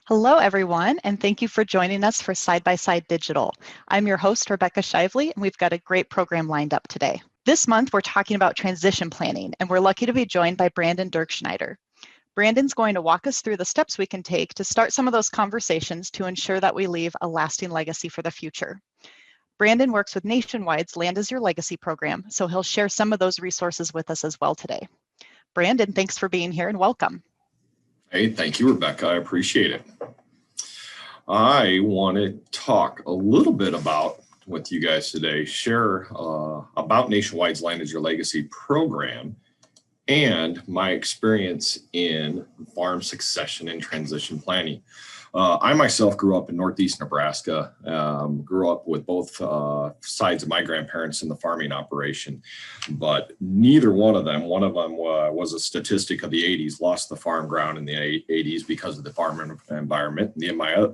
Hello, everyone, and thank you for joining us for Side by Side Digital. I'm your host, Rebecca Shively, and we've got a great program lined up today. This month, we're talking about transition planning, and we're lucky to be joined by Brandon Dirkschneider. Brandon's going to walk us through the steps we can take to start some of those conversations to ensure that we leave a lasting legacy for the future. Brandon works with Nationwide's Land is Your Legacy program, so he'll share some of those resources with us as well today. Brandon, thanks for being here and welcome. Hey, thank you, Rebecca. I appreciate it. I want to talk a little bit with you guys today, share about Nationwide's Land is Your Legacy program and my experience in farm succession and transition planning. I myself grew up in Northeast Nebraska, grew up with both sides of my grandparents in the farming operation, but neither one of them was a statistic of the 80s, lost the farm ground in the 80s because of the farm environment.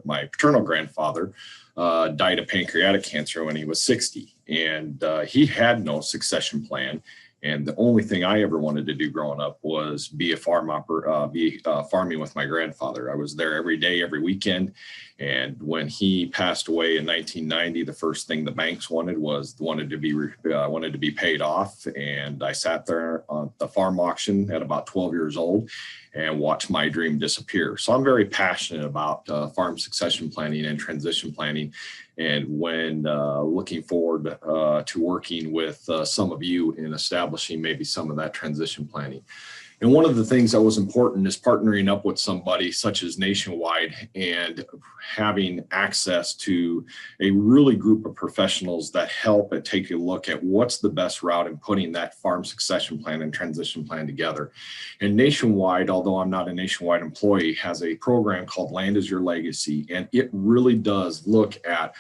My paternal grandfather died of pancreatic cancer when he was 60, and he had no succession plan. And the only thing I ever wanted to do growing up was be farming with my grandfather. I was there every day, every weekend. And when he passed away in 1990, the first thing the banks wanted to be paid off. And I sat there on the farm auction at about 12 years old and watched my dream disappear. So I'm very passionate about farm succession planning and transition planning. And when looking forward to working with some of you in establishing maybe some of that transition planning. And one of the things that was important is partnering up with somebody such as Nationwide and having access to a really group of professionals that help and take a look at what's the best route in putting that farm succession plan and transition plan together. And Nationwide, although I'm not a Nationwide employee, has a program called Land is Your Legacy. And it really does look at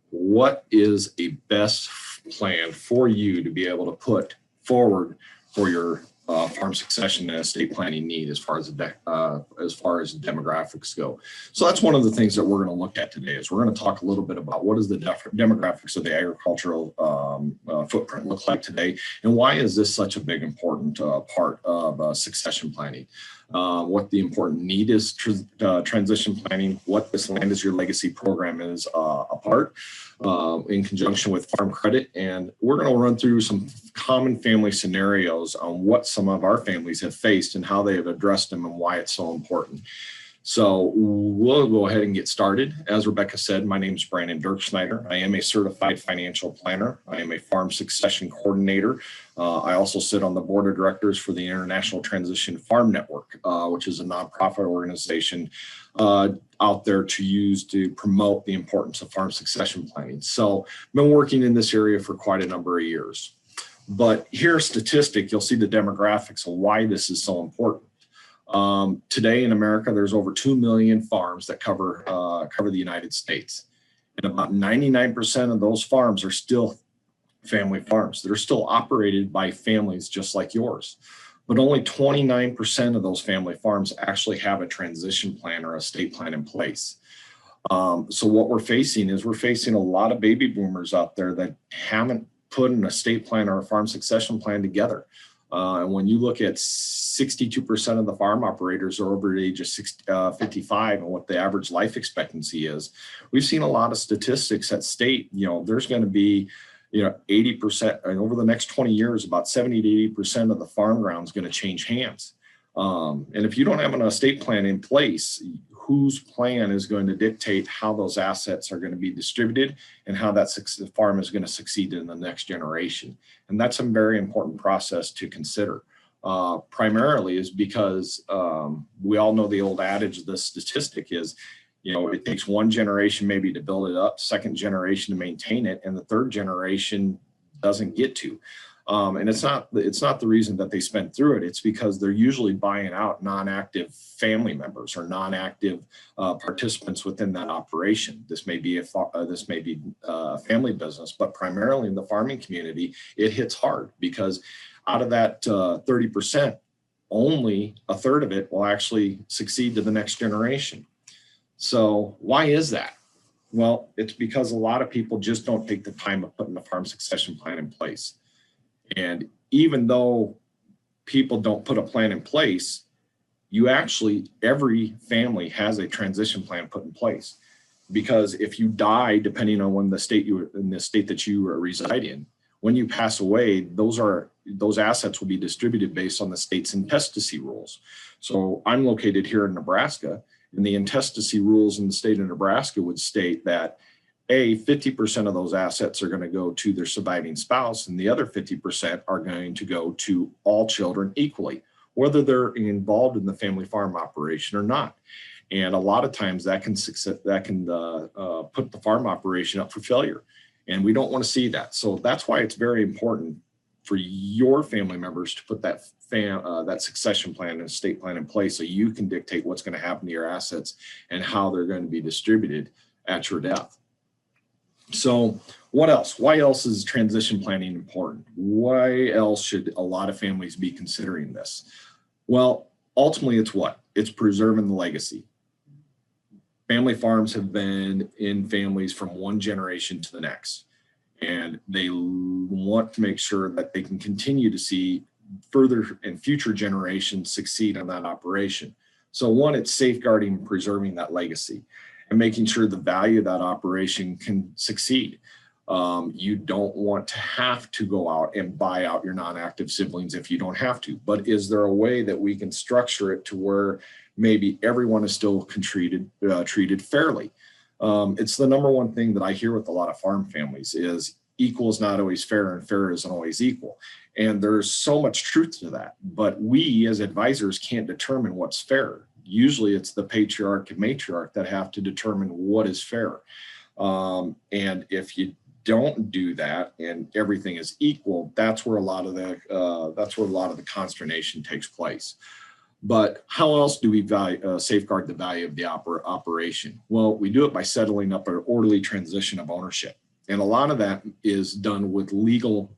what is a best plan for you to be able to put forward for your farm succession and estate planning need as far as demographics go. So that's one of the things that we're going to look at today. Is we're going to talk a little bit about what does the demographics of the agricultural footprint look like today, and why is this such a big important part of succession planning. What the important need is transition planning, what this Land is Your Legacy program is a part in conjunction with Farm Credit. And we're going to run through some common family scenarios on what some of our families have faced and how they have addressed them and why it's so important. So we'll go ahead and get started. As Rebecca said, my name is Brandon Dirkschneider. I am a certified financial planner. I am a farm succession coordinator. I also sit on the board of directors for the International Transition Farm Network, which is a nonprofit organization out there to use to promote the importance of farm succession planning. So I've been working in this area for quite a number of years. But here's a statistic. You'll see the demographics of why this is so important. Today in America, there's over 2 million farms that cover the United States. And about 99% of those farms are still family farms that are still operated by families just like yours. But only 29% of those family farms actually have a transition plan or estate plan in place. So what we're facing a lot of baby boomers out there that haven't put an estate plan or a farm succession plan together. And when you look at 62% of the farm operators are over the age of 55 and what the average life expectancy is, we've seen a lot of statistics that state, there's going to be, 80%, and over the next 20 years, about 70 to 80% of the farm ground is going to change hands. And if you don't have an estate plan in place, whose plan is going to dictate how those assets are going to be distributed and how that farm is going to succeed in the next generation. And that's a very important process to consider. Primarily is because we all know the old adage, the statistic is, it takes one generation maybe to build it up, second generation to maintain it, and the third generation doesn't get to. And it's not the reason that they spend through it. It's because they're usually buying out non-active family members or non-active participants within that operation. This may be a family business, but primarily in the farming community, it hits hard because out of that 30%, only a third of it will actually succeed to the next generation. So why is that? Well, it's because a lot of people just don't take the time of putting a farm succession plan in place. And even though people don't put a plan in place, every family has a transition plan put in place. Because if you die, depending on when the state that you reside in, when you pass away, those assets will be distributed based on the state's intestacy rules. So I'm located here in Nebraska, and the intestacy rules in the state of Nebraska would state that 50% of those assets are going to go to their surviving spouse, and the other 50% are going to go to all children equally, whether they're involved in the family farm operation or not. And a lot of times that can put the farm operation up for failure. And we don't want to see that. So that's why it's very important for your family members to put that succession plan and estate plan in place, so you can dictate what's going to happen to your assets and how they're going to be distributed at your death. So what else? Why else is transition planning important? Why else should a lot of families be considering this? Well, ultimately, it's what? It's preserving the legacy. Family farms have been in families from one generation to the next, and they want to make sure that they can continue to see further and future generations succeed on that operation. So one, it's safeguarding and preserving that legacy and making sure the value of that operation can succeed. You don't want to have to go out and buy out your non-active siblings if you don't have to, but is there a way that we can structure it to where maybe everyone is still treated fairly? It's the number one thing that I hear with a lot of farm families is equal is not always fair and fair isn't always equal. And there's so much truth to that, but we as advisors can't determine what's fair. Usually it's the patriarch and matriarch that have to determine what is fair. And if you don't do that and everything is equal, that's where a lot of the consternation takes place. But how else do we safeguard the value of the operation? Well, we do it by settling up an orderly transition of ownership. And a lot of that is done with legal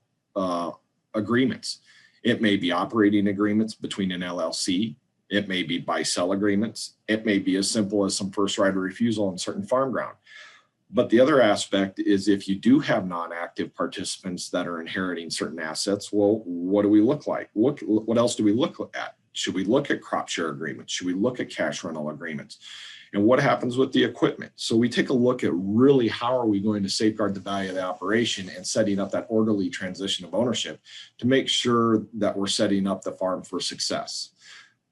agreements. It may be operating agreements between an LLC. It may be buy-sell agreements. It may be as simple as some first right of refusal on certain farm ground. But the other aspect is if you do have non-active participants that are inheriting certain assets, well, what do we look like? What else do we look at? Should we look at crop share agreements? Should we look at cash rental agreements? And what happens with the equipment? So we take a look at really how are we going to safeguard the value of the operation and setting up that orderly transition of ownership to make sure that we're setting up the farm for success.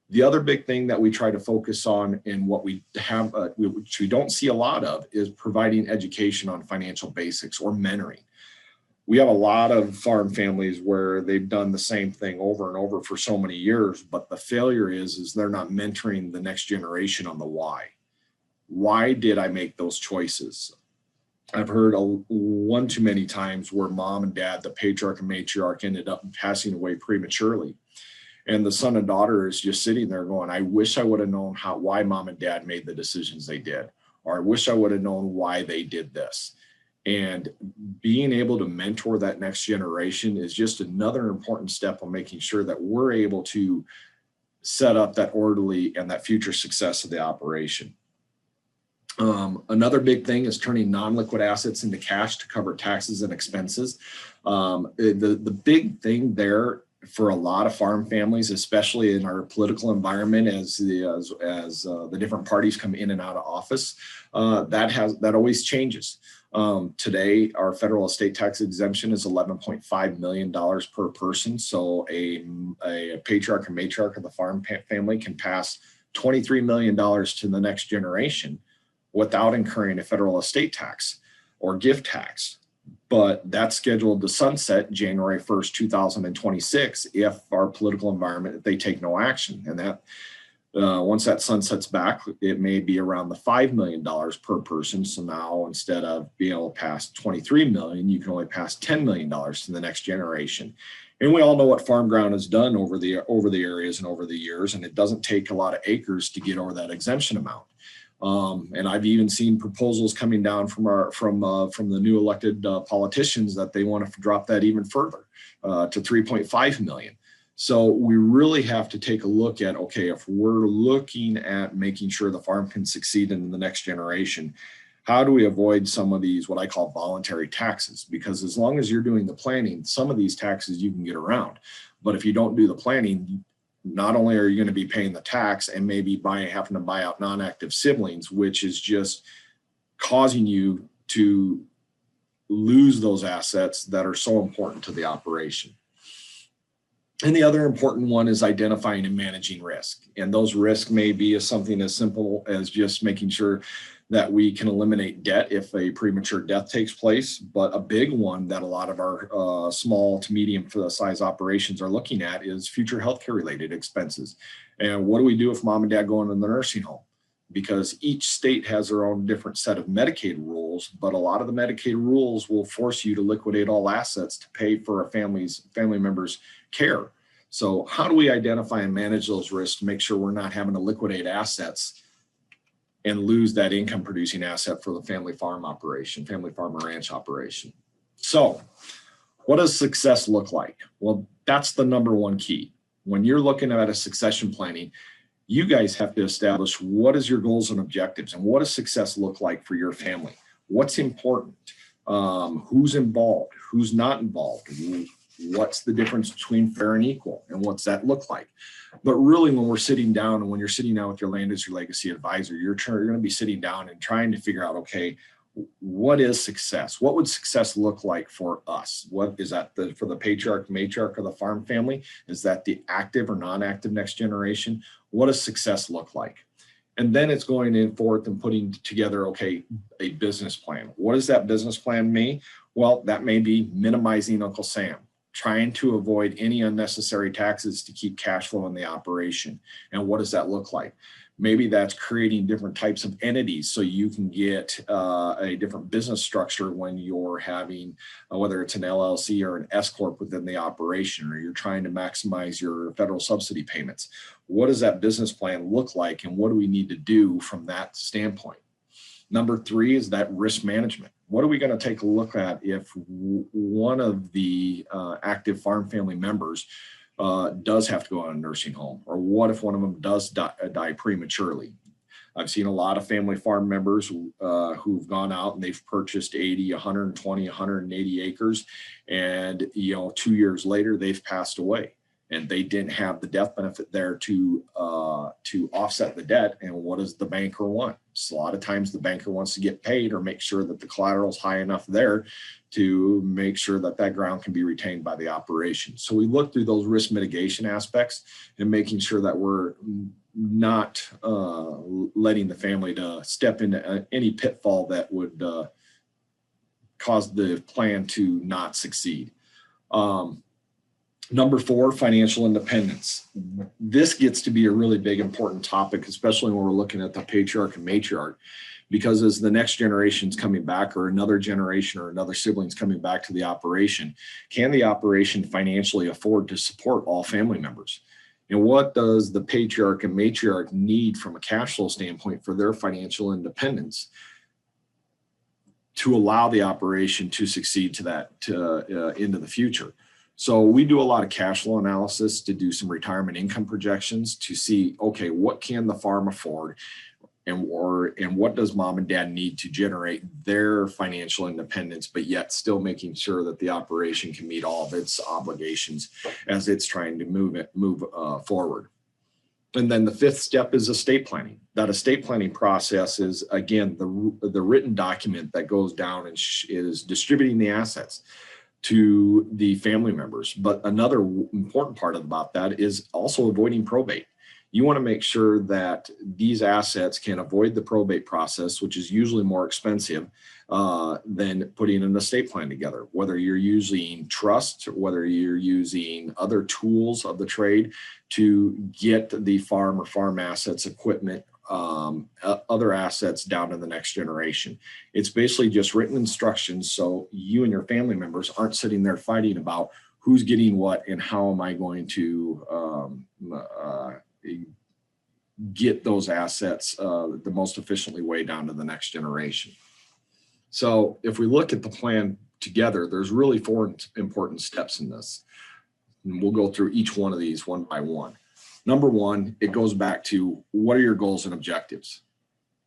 The other big thing that we try to focus on and what we have, which we don't see a lot of, is providing education on financial basics or mentoring. We have a lot of farm families where they've done the same thing over and over for so many years, but the failure is they're not mentoring the next generation on the why. Why did I make those choices? I've heard one too many times where mom and dad, the patriarch and matriarch, ended up passing away prematurely. And the son and daughter is just sitting there going, I wish I would have known why mom and dad made the decisions they did, or I wish I would have known why they did this. And being able to mentor that next generation is just another important step on making sure that we're able to set up that orderly and that future success of the operation. Another big thing is turning non-liquid assets into cash to cover taxes and expenses. The big thing there for a lot of farm families, especially in our political environment, as the different parties come in and out of office, that always changes. Today, our federal estate tax exemption is $11.5 million per person. So a patriarch or matriarch of the farm family can pass $23 million to the next generation without incurring a federal estate tax or gift tax. But that's scheduled to sunset January 1st, 2026, if our political environment, if they take no action. And that once that sunsets back, it may be around the $5 million per person. So now instead of being able to pass $23 million, you can only pass $10 million to the next generation. And we all know what farm ground has done over the areas and over the years, and it doesn't take a lot of acres to get over that exemption amount. And I've even seen proposals coming down from the new elected politicians that they want to drop that even further to 3.5 million. So we really have to take a look at, okay, if we're looking at making sure the farm can succeed in the next generation, how do we avoid some of these, what I call voluntary taxes? Because as long as you're doing the planning, some of these taxes you can get around. But if you don't do the planning, not only are you going to be paying the tax and maybe having to buy out non-active siblings, which is just causing you to lose those assets that are so important to the operation. And the other important one is identifying and managing risk. And those risks may be something as simple as just making sure that we can eliminate debt if a premature death takes place. But a big one that a lot of our small to medium size operations are looking at is future healthcare related expenses. And what do we do if mom and dad go into the nursing home? Because each state has their own different set of Medicaid rules, but a lot of the Medicaid rules will force you to liquidate all assets to pay for a family member's care. So how do we identify and manage those risks to make sure we're not having to liquidate assets and lose that income producing asset for the family farm operation, family farm or ranch operation? So what does success look like? Well, that's the number one key. When you're looking at a succession planning, you guys have to establish what is your goals and objectives and what does success look like for your family? What's important? Who's involved? Who's not involved? What's the difference between fair and equal? And what's that look like? But really, when we're sitting down and when you're sitting down with your land as your legacy advisor, you're going to be sitting down and trying to figure out, okay, what is success? What would success look like for us? What is that for the patriarch, matriarch of the farm family? Is that the active or non-active next generation? What does success look like? And then it's going in forth and putting together, okay, a business plan. What does that business plan mean? Well, that may be minimizing Uncle Sam, trying to avoid any unnecessary taxes to keep cash flow in the operation. And what does that look like? Maybe that's creating different types of entities so you can get a different business structure when you're having, whether it's an LLC or an S Corp within the operation, or you're trying to maximize your federal subsidy payments. What does that business plan look like, and what do we need to do from that standpoint? Number three is that risk management. What are we going to take a look at if one of the active farm family members does have to go on a nursing home? Or what if one of them does die prematurely? I've seen a lot of family farm members who've gone out and they've purchased 80, 120, 180 acres. And, 2 years later, they've passed away. And they didn't have the death benefit there to offset the debt. And what does the banker want? So a lot of times the banker wants to get paid or make sure that the collateral is high enough there to make sure that that ground can be retained by the operation. So we look through those risk mitigation aspects and making sure that we're not letting the family to step into any pitfall that would cause the plan to not succeed. Number four, financial independence. This gets to be a really big, important topic, especially when we're looking at the patriarch and matriarch, because as the next generation's coming back, or another generation or another sibling's coming back to the operation, can the operation financially afford to support all family members? And what does the patriarch and matriarch need from a cash flow standpoint for their financial independence to allow the operation to succeed to that into the future? So we do a lot of cash flow analysis to do some retirement income projections to see, okay, what can the farm afford, and what does mom and dad need to generate their financial independence, but yet still making sure that the operation can meet all of its obligations as it's trying to move forward. And then the fifth step is estate planning. That estate planning process is, again, the written document that goes down and is distributing the assets to the family members. But another important part about that is also avoiding probate. You want to make sure that these assets can avoid the probate process, which is usually more expensive than putting an estate plan together. Whether you're using trust, whether you're using other tools of the trade to get the farm or farm assets, equipment, other assets down to the next generation. It's basically just written instructions so you and your family members aren't sitting there fighting about who's getting what and how am I going to get those assets the most efficiently way down to the next generation. So if we look at the plan together, there's really four important steps in this. And we'll go through each one of these one by one. Number one, it goes back to what are your goals and objectives?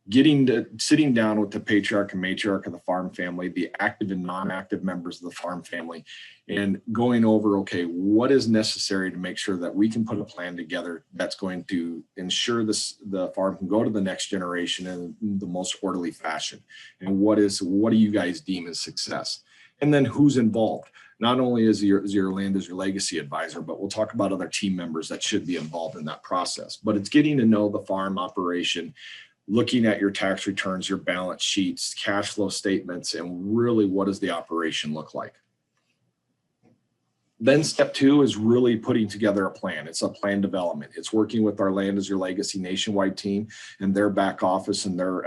sitting down with the patriarch and matriarch of the farm family, the active and non-active members of the farm family, and going over, okay, what is necessary to make sure that we can put a plan together that's going to ensure the farm can go to the next generation in the most orderly fashion. And what do you guys deem as success? And then who's involved? Not only is your land as your legacy advisor, but we'll talk about other team members that should be involved in that process. But it's getting to know the farm operation, looking at your tax returns, your balance sheets, cash flow statements, and really what does the operation look like. Then step 2 is really putting together a plan. It's a plan development. It's working with our Land as Your Legacy nationwide team and their back office and their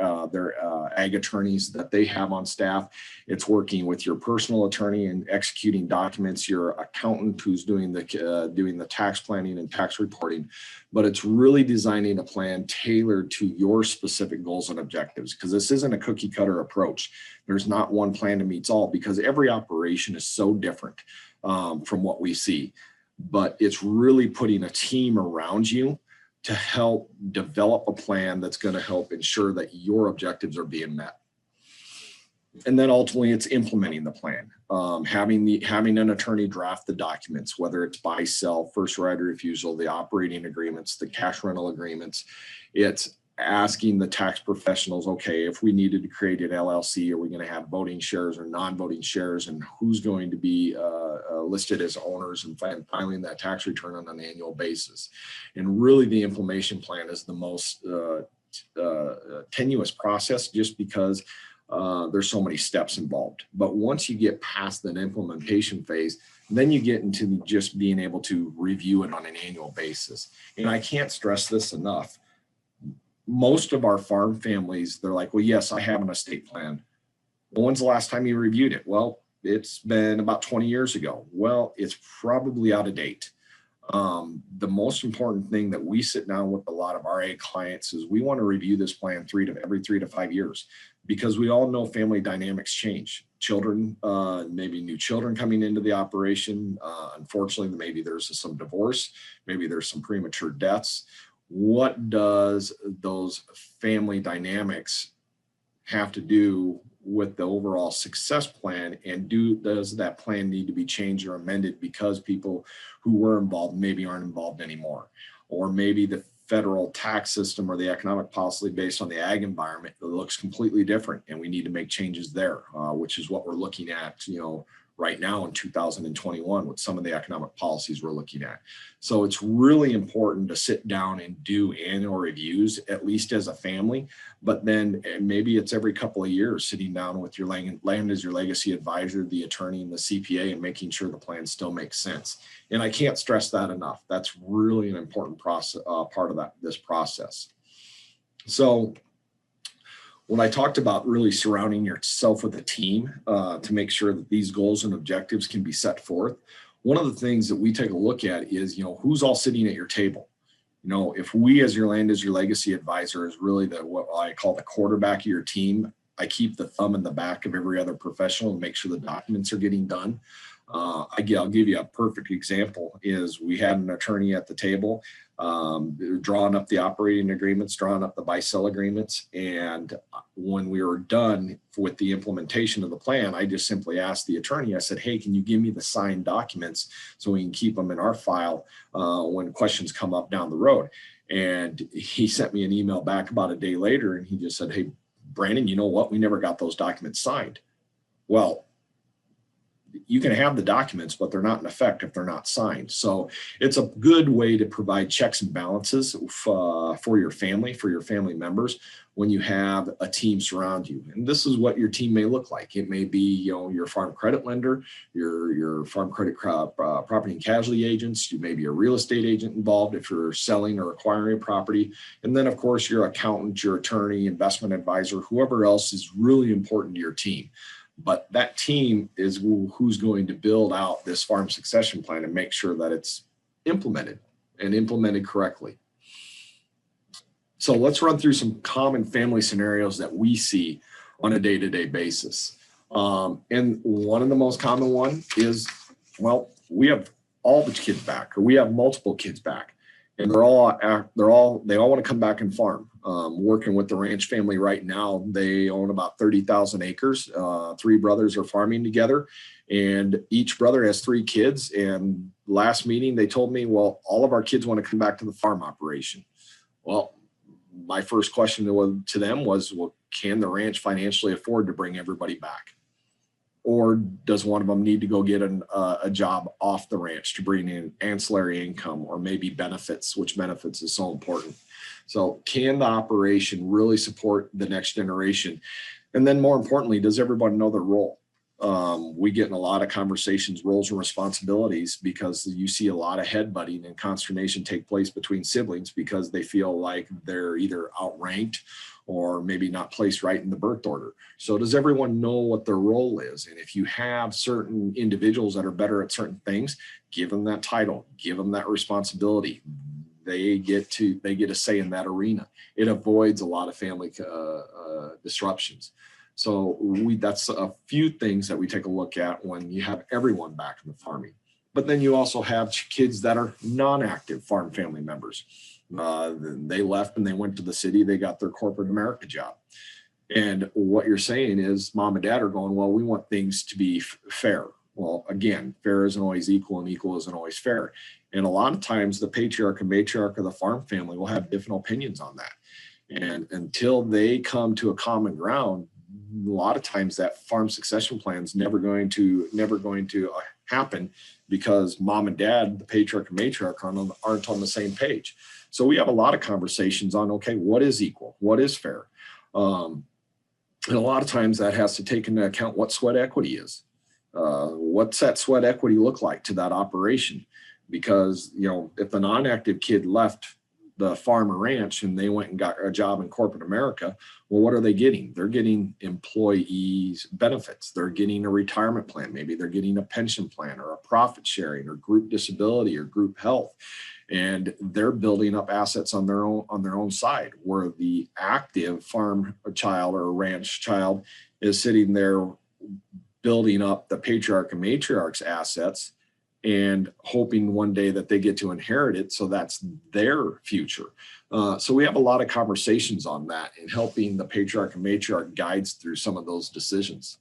ag attorneys that they have on staff. It's working with your personal attorney and executing documents, your accountant who's doing the tax planning and tax reporting. But it's really designing a plan tailored to your specific goals and objectives, because this isn't a cookie cutter approach. There's not one plan that meets all, because every operation is so different from what we see. But it's really putting a team around you to help develop a plan that's going to help ensure that your objectives are being met. And then ultimately it's implementing the plan, having an attorney draft the documents, whether it's buy, sell, first right of refusal, the operating agreements, the cash rental agreements. It's asking the tax professionals, okay, if we needed to create an LLC, are we going to have voting shares or non-voting shares, and who's going to be listed as owners, and filing that tax return on an annual basis. And really the implementation plan is the most tenuous process, just because there's so many steps involved. But once you get past that implementation phase, then you get into just being able to review it on an annual basis. And I can't stress this enough. Most of our farm families, they're like, well, yes, I have an estate plan. Well, when's the last time you reviewed it? Well, it's been about 20 years ago. Well, it's probably out of date. The most important thing that we sit down with a lot of our ag clients is we want to review this plan every 3 to 5 years, because we all know family dynamics change. Children, maybe new children coming into the operation. Unfortunately, maybe there's some divorce, maybe there's some premature deaths. What does those family dynamics have to do with the overall success plan, and does that plan need to be changed or amended because people who were involved maybe aren't involved anymore? Or maybe the federal tax system or the economic policy based on the ag environment looks completely different, and we need to make changes there, which is what we're looking at, right now in 2021 with some of the economic policies we're looking at. So it's really important to sit down and do annual reviews, at least as a family, but then maybe it's every couple of years sitting down with your land as your legacy advisor, the attorney, and the CPA, and making sure the plan still makes sense. And I can't stress that enough. That's really an important process, part of this process. So when I talked about really surrounding yourself with a team to make sure that these goals and objectives can be set forth, one of the things that we take a look at is, who's all sitting at your table. If we as your land as your legacy advisor is really what I call the quarterback of your team, I keep the thumb in the back of every other professional and make sure the documents are getting done. I'll give you a perfect example. Is we had an attorney at the table drawing up the operating agreements, drawing up the buy-sell agreements. And when we were done with the implementation of the plan, I just simply asked the attorney, I said, hey, can you give me the signed documents so we can keep them in our file when questions come up down the road? And he sent me an email back about a day later, and he just said, hey, Brandon, you know what? We never got those documents signed. Well, you can have the documents, but they're not in effect if they're not signed. So it's a good way to provide checks and balances for your family members when you have a team surround you. And this is what your team may look like. It may be, your farm credit lender, your farm credit property and casualty agents. You may be a real estate agent involved if you're selling or acquiring a property. And then, of course, your accountant, your attorney, investment advisor, whoever else is really important to your team. But that team is who's going to build out this farm succession plan and make sure that it's implemented and implemented correctly. So let's run through some common family scenarios that we see on a day-to-day basis. And one of the most common one is, well, we have all the kids back, or we have multiple kids back, and they all want to come back and farm. Working with the ranch family right now, they own about 30,000 acres. 3 brothers are farming together, and each brother has 3 kids. And last meeting, they told me, well, all of our kids want to come back to the farm operation. Well, my first question to them was, well, can the ranch financially afford to bring everybody back? Or does one of them need to go get a job off the ranch to bring in ancillary income or maybe benefits, which benefits is so important. So can the operation really support the next generation? And then more importantly, does everyone know their role? We get in a lot of conversations, roles and responsibilities, because you see a lot of headbutting and consternation take place between siblings because they feel like they're either outranked or maybe not placed right in the birth order. So does everyone know what their role is? And if you have certain individuals that are better at certain things, give them that title, give them that responsibility. They get a say in that arena. It avoids a lot of family disruptions. So that's a few things that we take a look at when you have everyone back in the farming. But then you also have kids that are non-active farm family members. They left and they went to the city. They got their corporate America job. And what you're saying is mom and dad are going, well, we want things to be fair. Well, again, fair isn't always equal and equal isn't always fair. And a lot of times the patriarch and matriarch of the farm family will have different opinions on that. And until they come to a common ground, a lot of times that farm succession plan is never going to happen because mom and dad, the patriarch and matriarch, aren't on the same page. So we have a lot of conversations on, okay, what is equal? What is fair? And a lot of times that has to take into account what sweat equity is. What's that sweat equity look like to that operation? Because, if the non-active kid left the farm or ranch and they went and got a job in corporate America, well, what are they getting? They're getting employees benefits. They're getting a retirement plan. Maybe they're getting a pension plan or a profit sharing or group disability or group health. And they're building up assets on their own side, where the active farm child or ranch child is sitting there building up the patriarch and matriarch's assets and hoping one day that they get to inherit it. So that's their future. So we have a lot of conversations on that and helping the patriarch and matriarch guides through some of those decisions.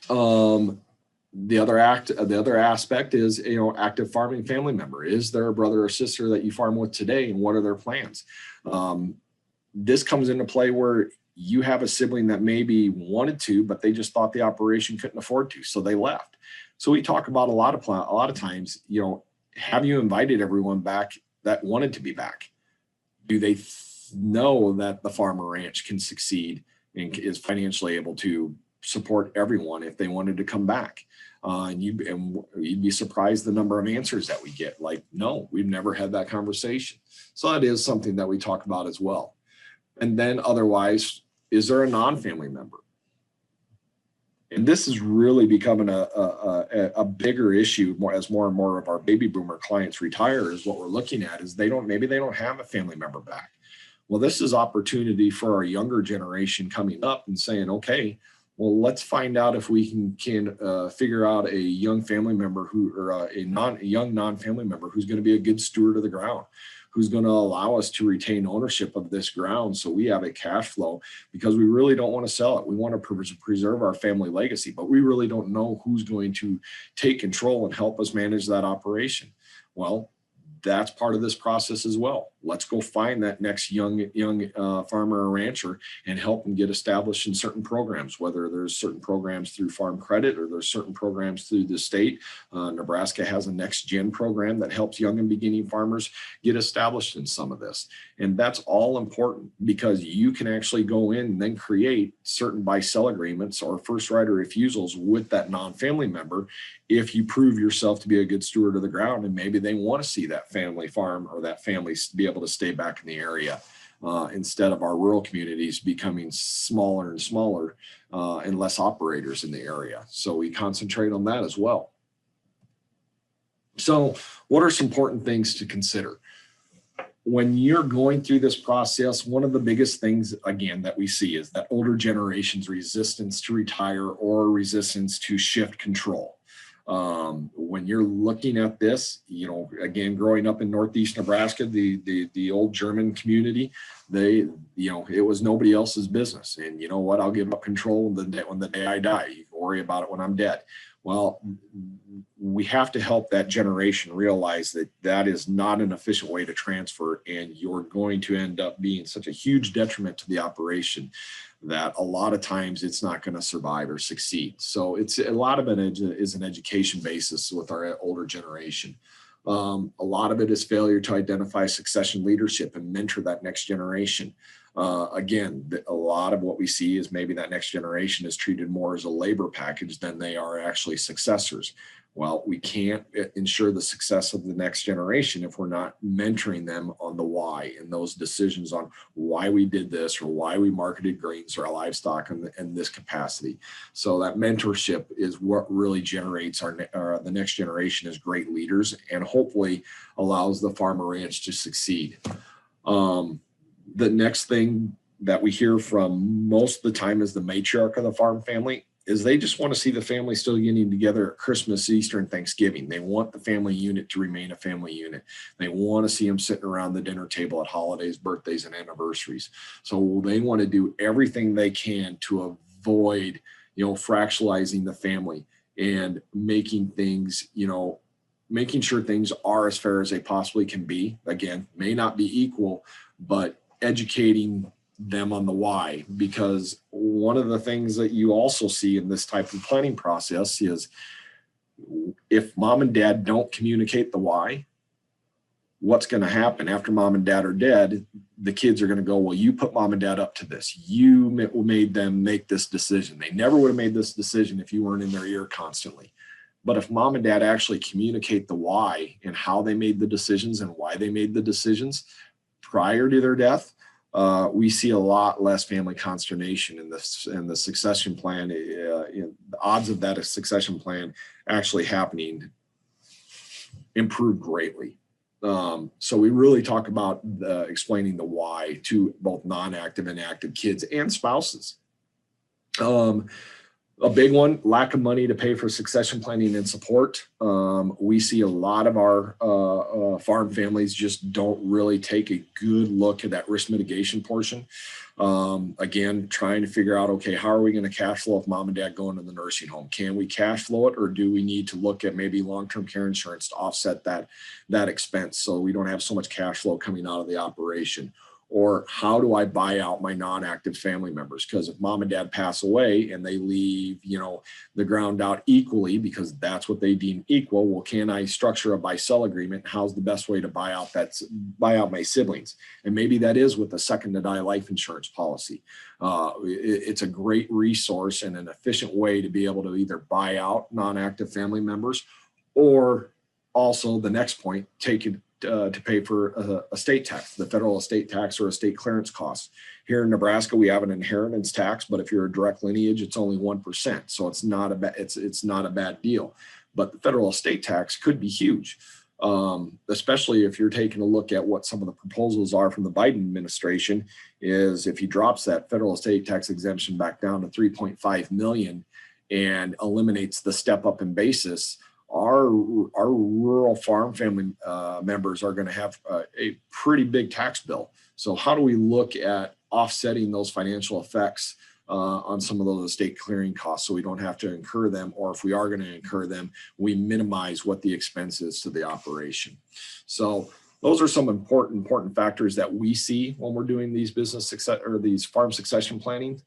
The other aspect is, active farming family member. Is there a brother or sister that you farm with today, and what are their plans? This comes into play where you have a sibling that maybe wanted to, but they just thought the operation couldn't afford to, so they left. So we talk about a lot of times, have you invited everyone back that wanted to be back? Do they know that the farm or ranch can succeed and is financially able to support everyone if they wanted to come back? And you'd be surprised the number of answers that we get. Like, no, we've never had that conversation. So that is something that we talk about as well. And then otherwise, is there a non-family member? And this is really becoming a bigger issue as more and more of our baby boomer clients retire. Is what we're looking at is maybe they don't have a family member back. Well, this is opportunity for our younger generation coming up and saying, okay, well, let's find out if we can figure out a young family member young non-family member who's going to be a good steward of the ground, who's going to allow us to retain ownership of this ground so we have a cash flow, because we really don't want to sell it. We want to preserve our family legacy, but we really don't know who's going to take control and help us manage that operation. Well, that's part of this process as well. Let's go find that next young farmer or rancher and help them get established in certain programs, whether there's certain programs through Farm Credit or there's certain programs through the state. Nebraska has a Next Gen program that helps young and beginning farmers get established in some of this. And that's all important because you can actually go in and then create certain buy-sell agreements or first right of refusals with that non-family member if you prove yourself to be a good steward of the ground, and maybe they want to see that family farm or that family be able to stay back in the area instead of our rural communities becoming smaller and smaller and less operators in the area. So we concentrate on that as well. So what are some important things to consider? When you're going through this process, one of the biggest things, again, that we see is that older generation's resistance to retire or resistance to shift control. When you're looking at this, you know, again, growing up in Northeast Nebraska, the old German community, they, you know, it was nobody else's business. And you know what? I'll give up control when the day I die. You can worry about it when I'm dead. Well, we have to help that generation realize that that is not an efficient way to transfer, and you're going to end up being such a huge detriment to the operation that a lot of times it's not going to survive or succeed. So it's a lot of it is an education basis with our older generation. A lot of it is failure to identify succession leadership and mentor that next generation. Again, a lot of what we see is maybe that next generation is treated more as a labor package than they are actually successors. Well, we can't ensure the success of the next generation if we're not mentoring them on the why and those decisions on why we did this or why we marketed greens or our livestock in this capacity. So that mentorship is what really generates the next generation as great leaders and hopefully allows the farm or ranch to succeed. The next thing that we hear from most of the time is the matriarch of the farm family is they just want to see the family still getting together at Christmas, Easter, and Thanksgiving. They want the family unit to remain a family unit. They want to see them sitting around the dinner table at holidays, birthdays, and anniversaries. So they want to do everything they can to avoid, you know, fractionalizing the family and making things, you know, making sure things are as fair as they possibly can be. Again, may not be equal, but educating them on the why, because one of the things that you also see in this type of planning process is if mom and dad don't communicate the why, what's going to happen after mom and dad are dead? The kids are going to go, well, you put mom and dad up to this. You made them make this decision. They never would have made this decision if you weren't in their ear constantly. But if mom and dad actually communicate the why and how they made the decisions and why they made the decisions prior to their death, we see a lot less family consternation in the succession plan. The odds of that succession plan actually happening improve greatly. So we really talk about explaining the why to both non-active and active kids and spouses. A big one, lack of money to pay for succession planning and support. We see a lot of our farm families just don't really take a good look at that risk mitigation portion. Again, trying to figure out, okay, how are we going to cash flow if mom and dad go into the nursing home? Can we cash flow it, or do we need to look at maybe long-term care insurance to offset that expense so we don't have so much cash flow coming out of the operation? Or how do I buy out my non-active family members? Because if mom and dad pass away and they leave, you know, the ground out equally because that's what they deem equal, well, can I structure a buy-sell agreement? How's the best way to buy out my siblings? And maybe that is with a second to die life insurance policy. It's a great resource and an efficient way to be able to either buy out non-active family members, or also the next point, take it to pay for estate tax, the federal estate tax or estate clearance costs. Here in Nebraska, we have an inheritance tax, but if you're a direct lineage, it's only 1%. So it's not a bad deal. But the federal estate tax could be huge, especially if you're taking a look at what some of the proposals are from the Biden administration. Is if he drops that federal estate tax exemption back down to 3.5 million and eliminates the step up in basis, our rural farm family members are going to have a pretty big tax bill. So how do we look at offsetting those financial effects on some of those estate clearing costs so we don't have to incur them, or if we are going to incur them, we minimize what the expense is to the operation. So those are some important factors that we see when we're doing these these farm succession planning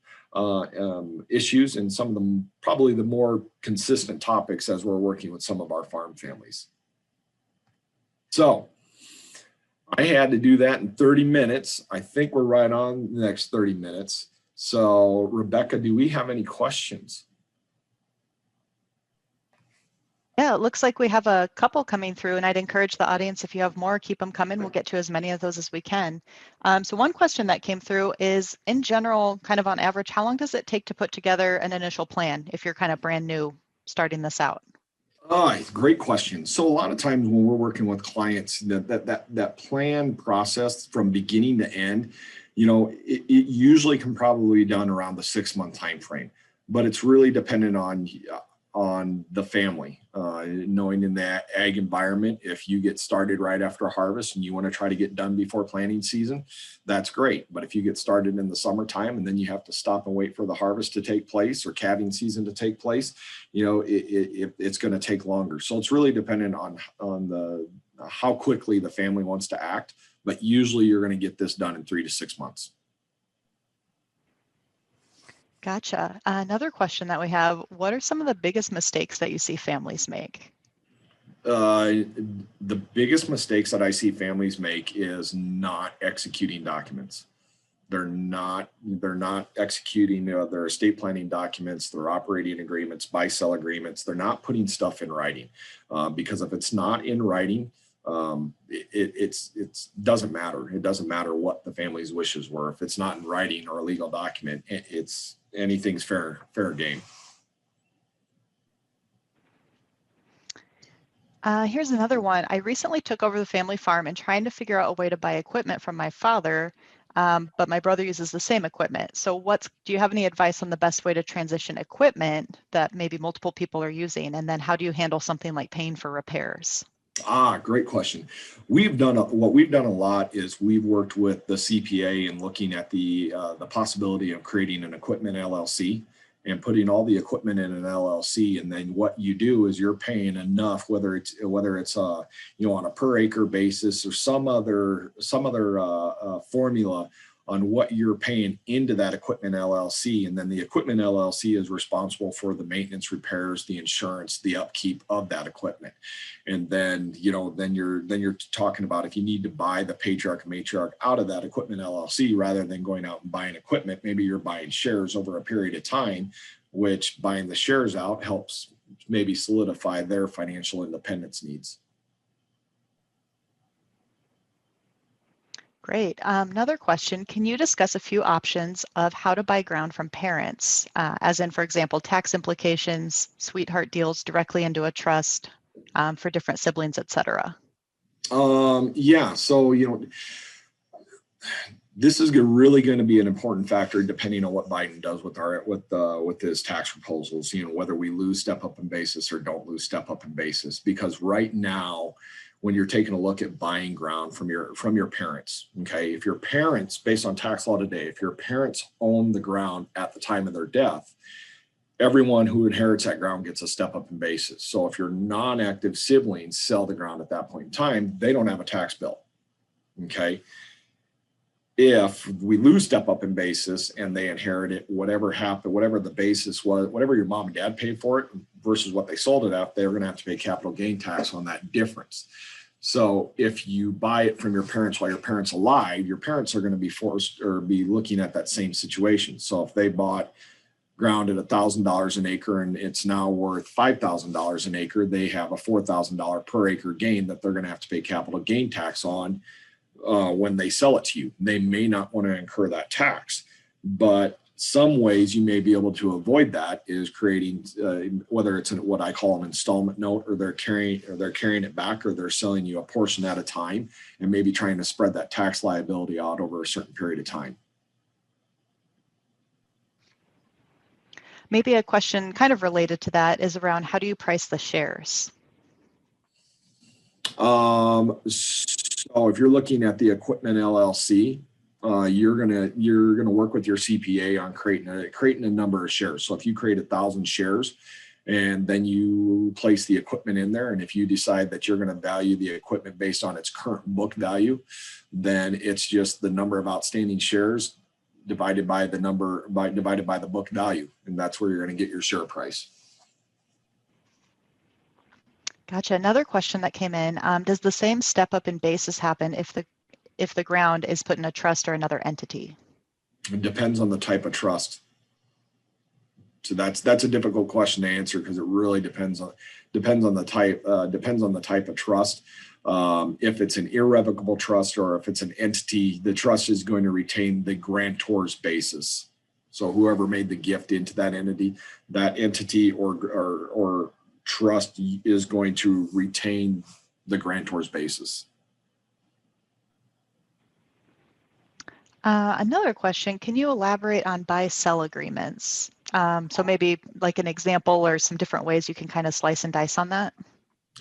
issues, and some of them probably the more consistent topics as we're working with some of our farm families. So I had to do that in 30 minutes. I think we're right on the next 30 minutes. So Rebecca, do we have any questions? Yeah, it looks like we have a couple coming through, and I'd encourage the audience, if you have more, keep them coming. We'll get to as many of those as we can. So one question that came through is, in general, kind of on average, how long does it take to put together an initial plan if you're kind of brand new starting this out? Great question. So a lot of times when we're working with clients, that plan process from beginning to end, you know, it usually can probably be done around the 6-month time frame, but it's really dependent on on the family. Knowing in that ag environment, if you get started right after harvest and you want to try to get done before planting season, that's great. But if you get started in the summertime and then you have to stop and wait for the harvest to take place or calving season to take place, it's going to take longer. So it's really dependent on the how quickly the family wants to act. But usually you're going to get this done in 3 to 6 months. Gotcha. Another question that we have, what are some of the biggest mistakes that you see families make? The biggest mistakes that I see families make is not executing documents. They're not executing their estate planning documents, their operating agreements, buy-sell agreements. They're not putting stuff in writing, because if it's not in writing, it doesn't matter. It doesn't matter what the family's wishes were. If it's not in writing or a legal document, it's anything's fair game. Here's another one. I recently took over the family farm and trying to figure out a way to buy equipment from my father, but my brother uses the same equipment. So do you have any advice on the best way to transition equipment that maybe multiple people are using? And then how do you handle something like paying for repairs? Great question. What we've done a lot is we've worked with the CPA and looking at the possibility of creating an equipment LLC and putting all the equipment in an LLC. And then what you do is you're paying enough, whether it's on a per acre basis or some other formula on what you're paying into that equipment LLC. And then the equipment LLC is responsible for the maintenance, repairs, the insurance, the upkeep of that equipment. And then you're talking about if you need to buy the patriarch and matriarch out of that equipment LLC, rather than going out and buying equipment, maybe you're buying shares over a period of time, which buying the shares out helps maybe solidify their financial independence needs. Great. Another question, can you discuss a few options of how to buy ground from parents, as in, for example, tax implications, sweetheart deals directly into a trust for different siblings, et cetera? Yeah, so, this is really going to be an important factor depending on what Biden does with his tax proposals, whether we lose step up in basis or don't lose step up in basis. Because right now, when you're taking a look at buying ground from your parents, okay, if your parents, based on tax law today, if your parents own the ground at the time of their death, everyone who inherits that ground gets a step up in basis. So if your non-active siblings sell the ground at that point in time, they don't have a tax bill, okay? If we lose step up in basis and they inherit it, whatever happened, whatever the basis was, whatever your mom and dad paid for it versus what they sold it at, they're going to have to pay capital gain tax on that difference. So if you buy it from your parents while your parents are alive, your parents are going to be forced or be looking at that same situation. So if they bought ground at $1,000 an acre and it's now worth $5,000 an acre, they have a $4,000 per acre gain that they're going to have to pay capital gain tax on when they sell it to you. They may not want to incur that tax, but some ways you may be able to avoid that is creating, whether it's what I call an installment note, or they're carrying it back, or they're selling you a portion at a time and maybe trying to spread that tax liability out over a certain period of time. Maybe a question kind of related to that is around how do you price the shares? So if you're looking at the equipment LLC, you're gonna work with your CPA on creating a number of shares. So if you create 1,000 shares and then you place the equipment in there, and if you decide that you're going to value the equipment based on its current book value, then it's just the number of outstanding shares divided by the book value, and that's where you're going to get your share price. Gotcha. Another question that came in, does the same step up in basis happen if the ground is put in a trust or another entity? It depends on the type of trust. So that's a difficult question to answer because it really depends on the type of trust. If it's an irrevocable trust or if it's an entity, the trust is going to retain the grantor's basis. So whoever made the gift into that entity or trust is going to retain the grantor's basis. Another question, can you elaborate on buy-sell agreements? So maybe like an example or some different ways you can kind of slice and dice on that.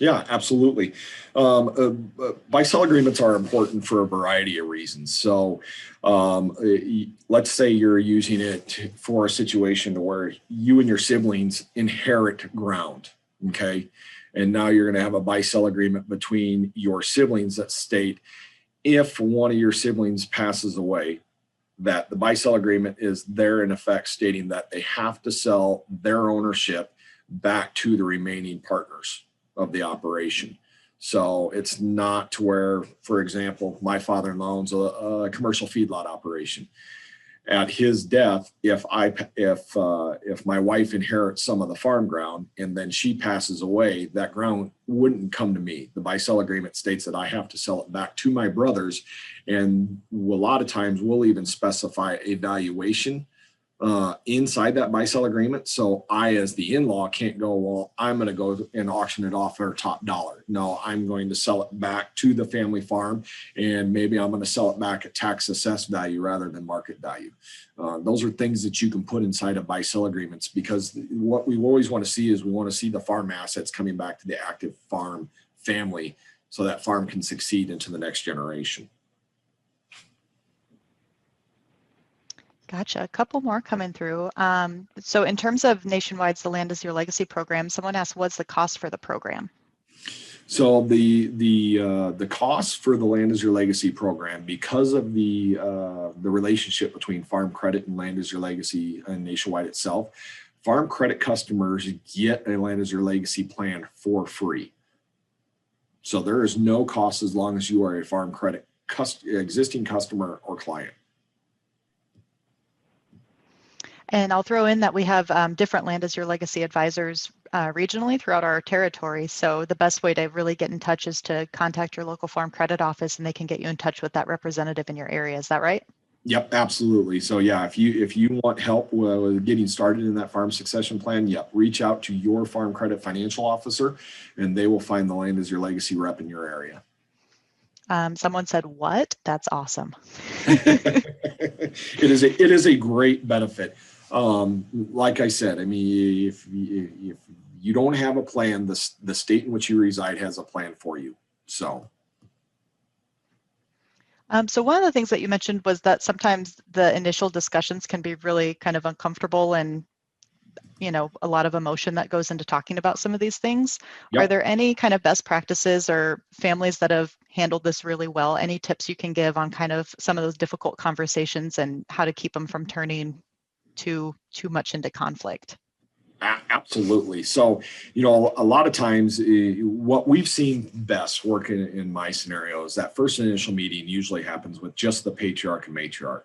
Yeah, absolutely. Buy-sell agreements are important for a variety of reasons. So let's say you're using it for a situation where you and your siblings inherit ground, okay? And now you're going to have a buy-sell agreement between your siblings that state if one of your siblings passes away, that the buy-sell agreement is there in effect stating that they have to sell their ownership back to the remaining partners of the operation. So it's not to where, for example, my father-in-law owns a commercial feedlot operation. At his death, if my wife inherits some of the farm ground and then she passes away, that ground wouldn't come to me. The buy-sell agreement states that I have to sell it back to my brothers, and a lot of times we'll even specify a valuation inside that buy-sell agreement. So I, as the in-law, can't go, well, I'm going to go and auction it off for top dollar. No, I'm going to sell it back to the family farm, and maybe I'm going to sell it back at tax assessed value rather than market value. Those are things that you can put inside of buy-sell agreements, because what we always want to see is we want to see the farm assets coming back to the active farm family so that farm can succeed into the next generation. Gotcha. A couple more coming through. So in terms of Nationwide's The Land is Your Legacy program, someone asked, what's the cost for the program? So the cost for the Land is Your Legacy program, because of the relationship between Farm Credit and Land is Your Legacy and Nationwide itself, Farm Credit customers get a Land is Your Legacy plan for free. So there is no cost as long as you are a Farm Credit existing customer or client. And I'll throw in that we have different Land is Your Legacy advisors regionally throughout our territory. So the best way to really get in touch is to contact your local farm credit office, and they can get you in touch with that representative in your area. Is that right? Yep, absolutely. So yeah, if you want help with getting started in that farm succession plan, yep, reach out to your Farm Credit financial officer, and they will find the Land is Your Legacy rep in your area. Someone said, what? That's awesome. It is a great benefit. Like I said, I mean, if you don't have a plan, the state in which you reside has a plan for you. So one of the things that you mentioned was that sometimes the initial discussions can be really kind of uncomfortable, and a lot of emotion that goes into talking about some of these things. Yep. Are there any kind of best practices or families that have handled this really well? Any tips you can give on kind of some of those difficult conversations and how to keep them from turning too much into conflict? Absolutely. So, a lot of times what we've seen best work in my scenario is that first initial meeting usually happens with just the patriarch and matriarch,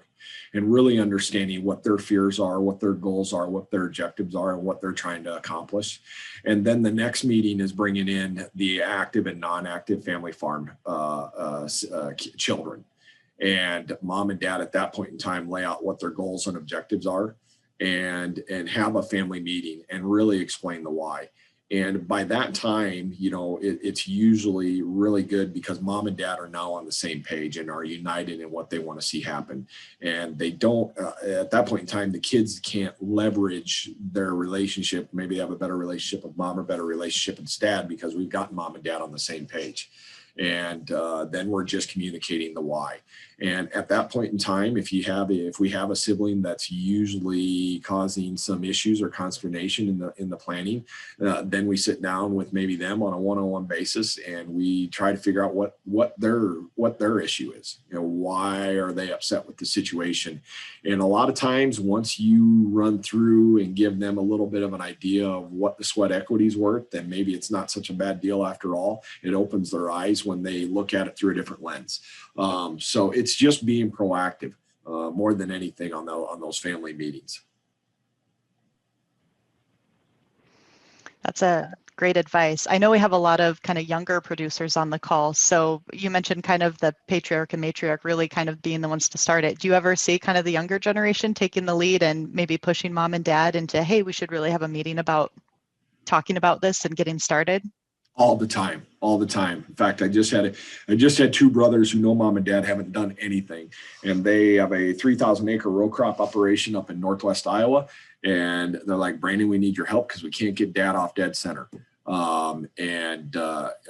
and really understanding what their fears are, what their goals are, what their objectives are, and what they're trying to accomplish. And then the next meeting is bringing in the active and non-active family farm children. And mom and dad at that point in time lay out what their goals and objectives are, and have a family meeting and really explain the why. And by that time, it's usually really good because mom and dad are now on the same page and are united in what they want to see happen. And they don't, at that point in time, the kids can't leverage their relationship. Maybe they have a better relationship with mom or better relationship with dad because we've got mom and dad on the same page. And then we're just communicating the why. And at that point in time, if we have a sibling that's usually causing some issues or consternation in the planning, then we sit down with maybe them on a one-on-one basis, and we try to figure out what their issue is. Why are they upset with the situation? And a lot of times, once you run through and give them a little bit of an idea of what the sweat equity is worth, then maybe it's not such a bad deal after all. It opens their eyes when they look at it through a different lens. So it's just being proactive more than anything on those family meetings. That's a great advice. I know we have a lot of kind of younger producers on the call. So you mentioned kind of the patriarch and matriarch really kind of being the ones to start it. Do you ever see kind of the younger generation taking the lead and maybe pushing mom and dad into, hey, we should really have a meeting about talking about this and getting started? All the time, all the time. In fact, I just had two brothers who know mom and dad haven't done anything, and they have a 3,000 acre row crop operation up in Northwest Iowa. And they're like, Brandon, we need your help because we can't get dad off dead center. I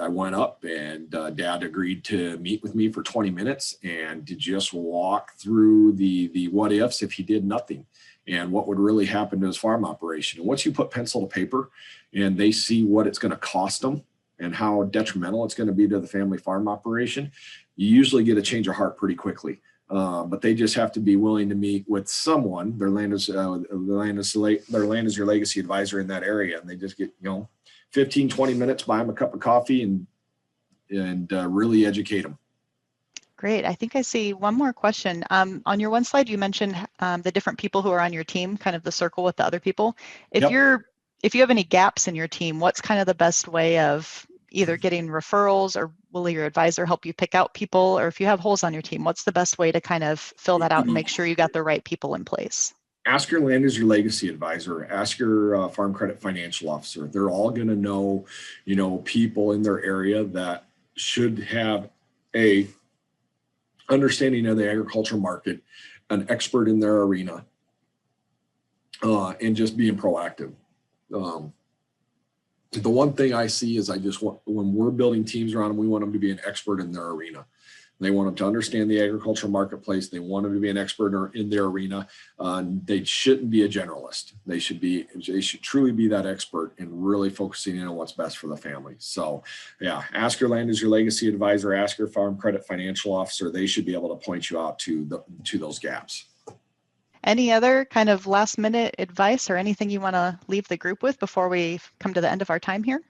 went up, and dad agreed to meet with me for 20 minutes and to just walk through the what ifs if he did nothing and what would really happen to his farm operation. And once you put pencil to paper and they see what it's going to cost them and how detrimental it's going to be to the family farm operation, you usually get a change of heart pretty quickly. But they just have to be willing to meet with someone. Their land is your legacy advisor in that area, and they just get 15, 20 minutes, buy them a cup of coffee, and really educate them. Great. I think I see one more question. On your one slide, you mentioned the different people who are on your team, kind of the circle with the other people. If you have any gaps in your team, what's kind of the best way of either getting referrals, or will your advisor help you pick out people? Or if you have holes on your team, what's the best way to kind of fill that out and make sure you got the right people in place? Ask your land is your legacy advisor. Ask your farm credit financial officer. They're all going to know, people in their area that should have a understanding of the agricultural market, an expert in their arena, and just being proactive. The one thing I see is when we're building teams around them, we want them to be an expert in their arena. They want them to understand the agricultural marketplace. They want them to be an expert in their arena. They shouldn't be a generalist. They should truly be that expert and really focusing in on what's best for the family. So yeah, ask your land is your legacy advisor, ask your farm credit financial officer. They should be able to point you out to those gaps. Any other kind of last minute advice or anything you want to leave the group with before we come to the end of our time here?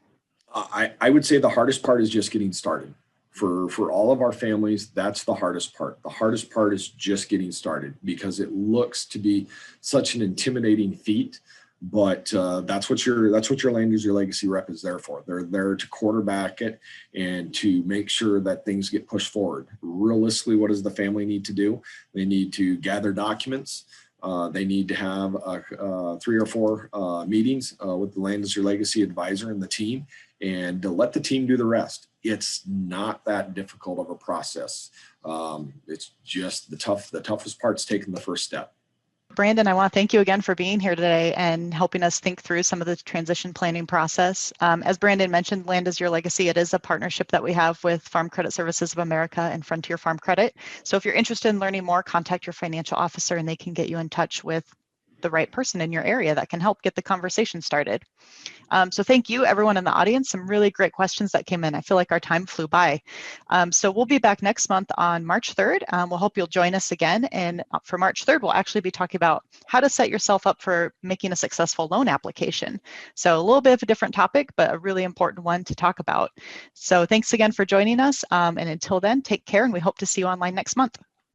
I would say the hardest part is just getting started. For all of our families, that's the hardest part. The hardest part is just getting started because it looks to be such an intimidating feat. But that's what your land use your legacy rep is there for. They're there to quarterback it and to make sure that things get pushed forward. Realistically, what does the family need to do? They need to gather documents. They need to have 3 or 4 meetings with the land use your legacy advisor and the team, and to let the team do the rest. It's not that difficult of a process. It's just the toughest part's taking the first step. Brandon, I want to thank you again for being here today and helping us think through some of the transition planning process. As Brandon mentioned, Land is Your Legacy. It is a partnership that we have with Farm Credit Services of America and Frontier Farm Credit. So if you're interested in learning more, contact your financial officer and they can get you in touch with the right person in your area that can help get the conversation started. So thank you, everyone in the audience. Some really great questions that came in. I feel like our time flew by. So we'll be back next month on March 3rd. We'll hope you'll join us again. And for March 3rd, we'll actually be talking about how to set yourself up for making a successful loan application. So a little bit of a different topic, but a really important one to talk about. So thanks again for joining us. And until then, take care, and we hope to see you online next month.